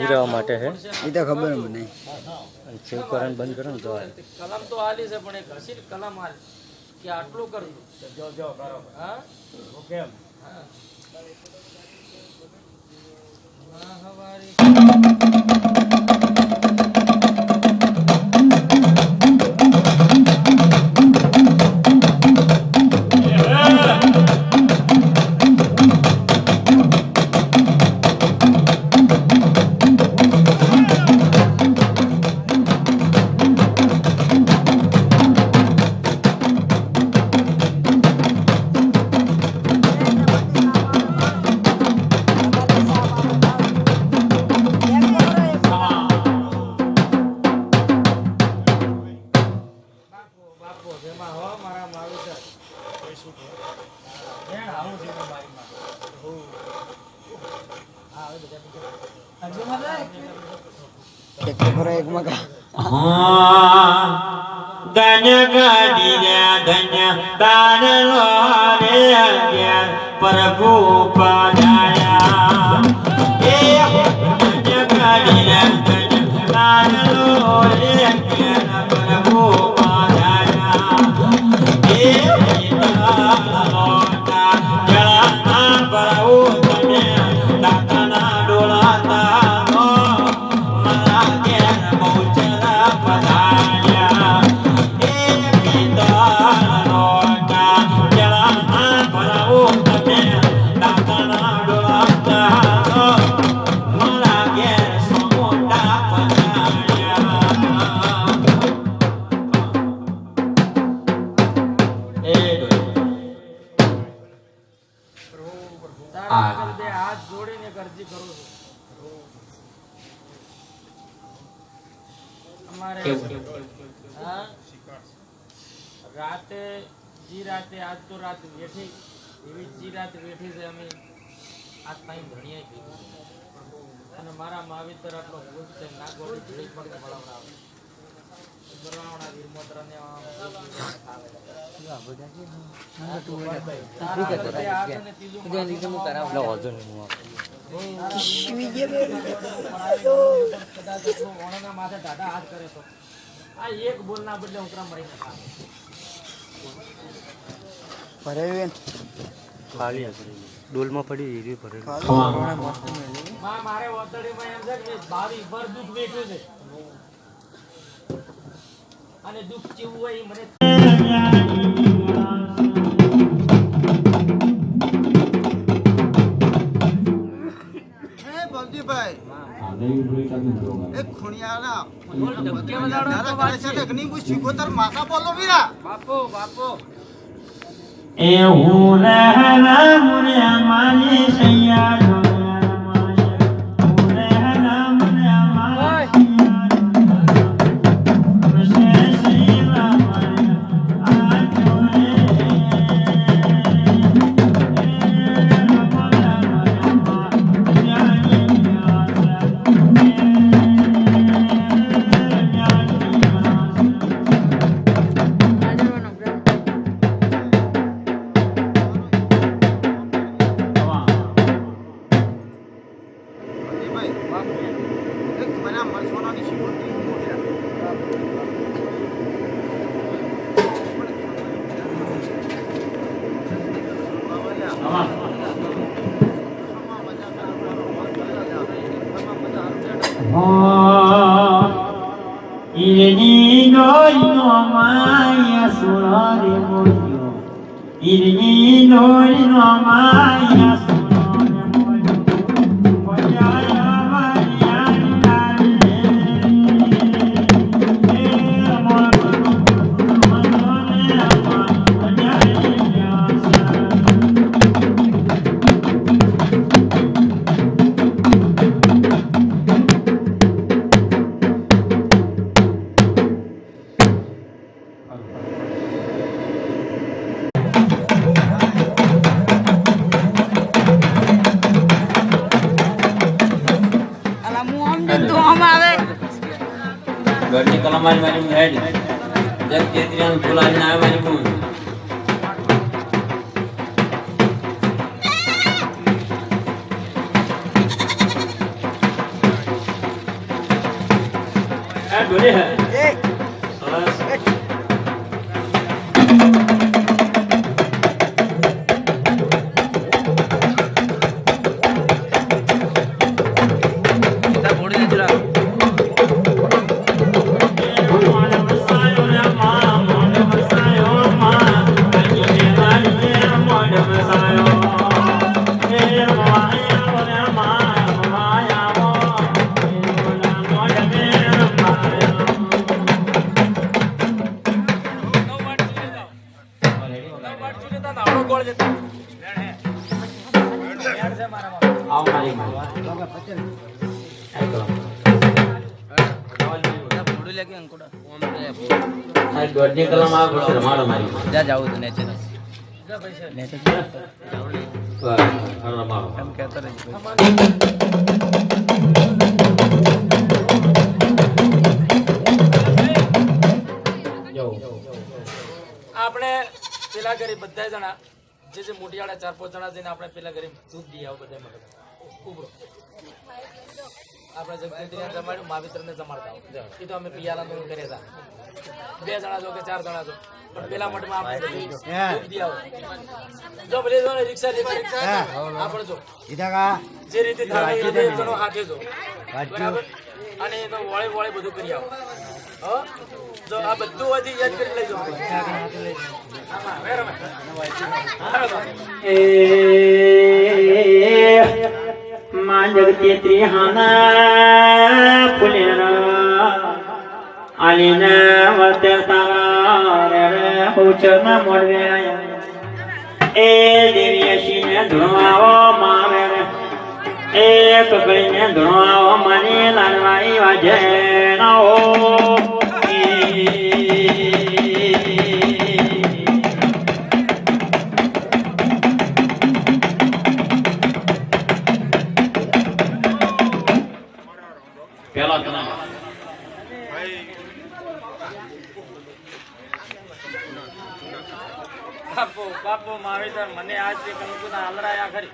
જીરાવા માટે છે એ તો ખબર મને સેવ કરવાનું બંધ કરો ને તો કલમ તો હાલી છે પણ એક હસીને કલમ હાલ કે આટલું કરજો જો જો બરાબર હા ઓકે હા હવારી ધન્ય ગાડી ધન્ય તાર લો રે પ્રભુ પધાર્યા એ ધન્ય ગાડી ધન્ય તાર લો રે પ્રભુ પધાર્યા એ જળા ભરાવો તમે દાતાના ડોળાતા હાથ જોડીને અરજી કરું છું અમારે રાતે જી રાતે આજ તો રાત બેઠી એવી જી રાત બેઠી છે અમે આજ ટાઈમ ભણીએ છીએ અને મારા માવિતર આટલો ભૂત છે ના ગોળી ધીરી પગ મળાવડાવે બરાવણા વીરમોત્રાને માથે ટાટા હાથ કરે તો આ એક બોલ ના બદલે ઉતરા મરીને ખાલી ડોલમાં પડી એવી ભરેલી મારે ઓતડીમાં એમ છે કે ભાવી ભર દુઃખ વેઠ્યું છે અને દુઃખ જેવું હોય મને એ હું રહેલા મુરે માની સૈયા Irni noi no maya surare moyo Irni noi no maya surare moyo Oyaya mariana ઘરની કલમારી મારી હેડ જગ કેતરીનું ફૂલાની આવે મારી બૂન આ ડોલે હે આવ મારી આ દોડની કલમ આ પછી રમાડો મારી જા જાવ તો નેચે નેચે વાહ રમાડો એમ કહેતો રહેજો આપણે પેલા ઘરે બધા જણા જે મોટિયાળા 4-5 જણા જઈને આપણે પેલા ઘરે દૂધ દઈ આવો બધા મળે ઉભરો આપણે જગદીશ્વરને જમાડ્યું મહાવીરને જમાડતા એ તો અમે પિયાલાનું કર્યા હતા 2 જણા જો કે 4 જણા જો પણ પેલા મઠમાં આપણે દૂધ દઈ આવો જો ભલે જો ને રિક્ષા આપણે જો જે રીતે થાય એ રીતે જણો હાથે જો બરાબર અને તો વળે બધું કરી આવો હો જો આ બધું વાજી યાદ કરી લેજો માં જગતી ત્રિહાના ફુલેરા આલીને વતે તારા રે ઉચર ના મોડવે એ દેવીશીને ધોવાવો મારે એ કકડીને ધોવાવો મને લાલવાઈ વાજે નાઓ પેલા તને બાપુ મહાવીર મને આજ કંકુના હાલરાયા ખરી